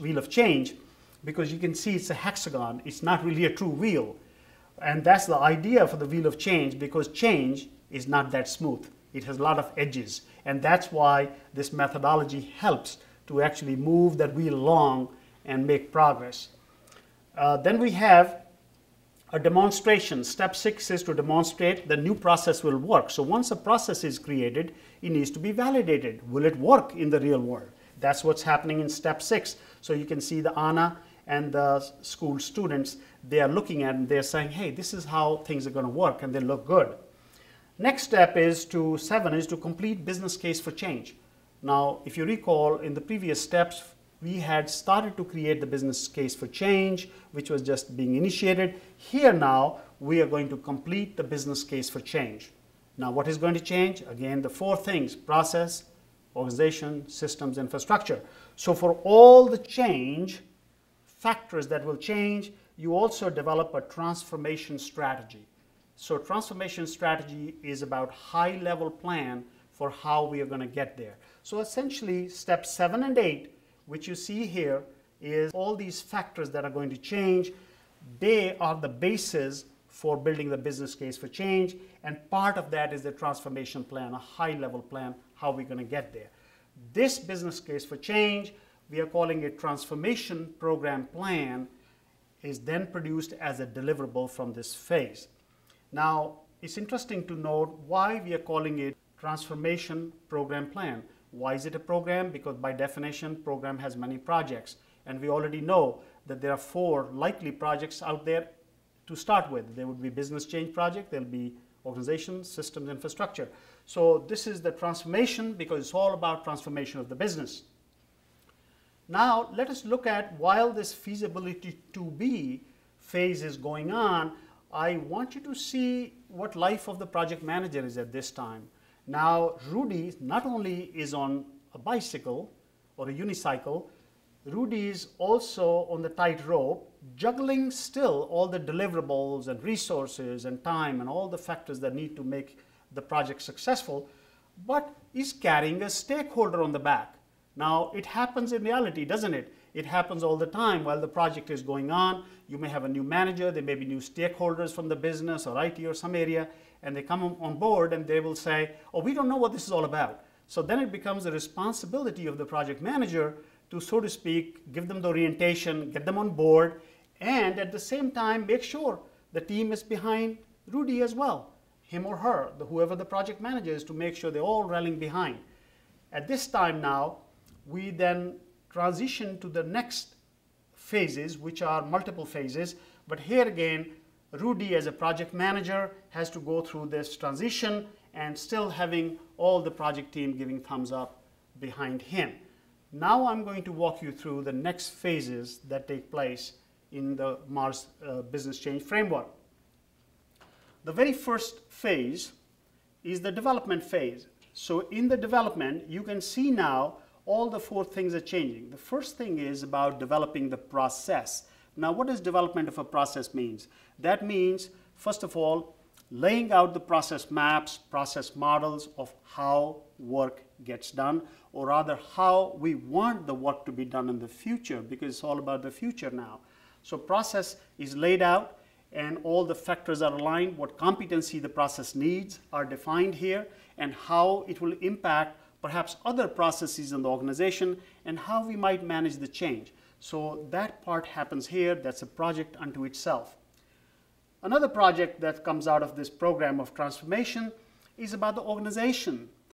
wheel of change, because you can see it's a hexagon. It's not really a true wheel. And that's the idea for the wheel of change, because change is not that smooth. It has a lot of edges. And that's why this methodology helps to actually move that wheel along and make progress. Then we have a demonstration. Step 6 is to demonstrate the new process will work. So once a process is created, it needs to be validated. Will it work in the real world? That's what's happening in step 6. So you can see the Anna and the school students, they are looking at it and they're saying, hey, this is how things are going to work, and they look good. Next step is 7 is to complete business case for change. Now, if you recall, in the previous steps, we had started to create the business case for change, which was just being initiated. Here now, we are going to complete the business case for change. Now, what is going to change? Again, the 4 things: process, organization, systems, infrastructure. So for all the change factors that will change, you also develop a transformation strategy. So transformation strategy is about high-level plan for how we are going to get there. So essentially, steps 7 and 8, which you see here, is all these factors that are going to change. They are the basis for building the business case for change, and part of that is the transformation plan, a high-level plan, how we're going to get there. This business case for change, we are calling it transformation program plan, is then produced as a deliverable from this phase. Now, it's interesting to note why we are calling it transformation program plan. Why is it a program? Because by definition, program has many projects, and we already know that there are 4 likely projects out there to start with. There would be business change project, there'll be organization, systems, infrastructure. So this is the transformation, because it's all about transformation of the business. Now let us look at, while this feasibility to be phase is going on, I want you to see what life of the project manager is at this time. Now Rudy not only is on a bicycle or a unicycle, Rudy is also on the tightrope, juggling still all the deliverables and resources and time and all the factors that need to make the project successful, but is carrying a stakeholder on the back. Now, it happens in reality, doesn't it? It happens all the time while the project is going on. You may have a new manager, there may be new stakeholders from the business or IT or some area, and they come on board and they will say, oh, we don't know what this is all about. So then it becomes the responsibility of the project manager to, so to speak, give them the orientation, get them on board, and at the same time make sure the team is behind Rudy as well, him or her, whoever the project manager is, to make sure they're all rallying behind. At this time now, we then transition to the next phases, which are multiple phases, but here again, Rudy as a project manager has to go through this transition and still having all the project team giving thumbs up behind him. Now I'm going to walk you through the next phases that take place in the Mars Business Change Framework. The very first phase is the development phase. So in the development, you can see now all the 4 things are changing. The first thing is about developing the process. Now, what does development of a process means? That means, first of all, laying out the process maps, process models of how work gets done, or rather how we want the work to be done in the future, because it's all about the future now. So process is laid out and all the factors are aligned. What competency the process needs are defined here, and how it will impact perhaps other processes in the organization, and how we might manage the change. So that part happens here. That's a project unto itself. Another project that comes out of this program of transformation is about the organization.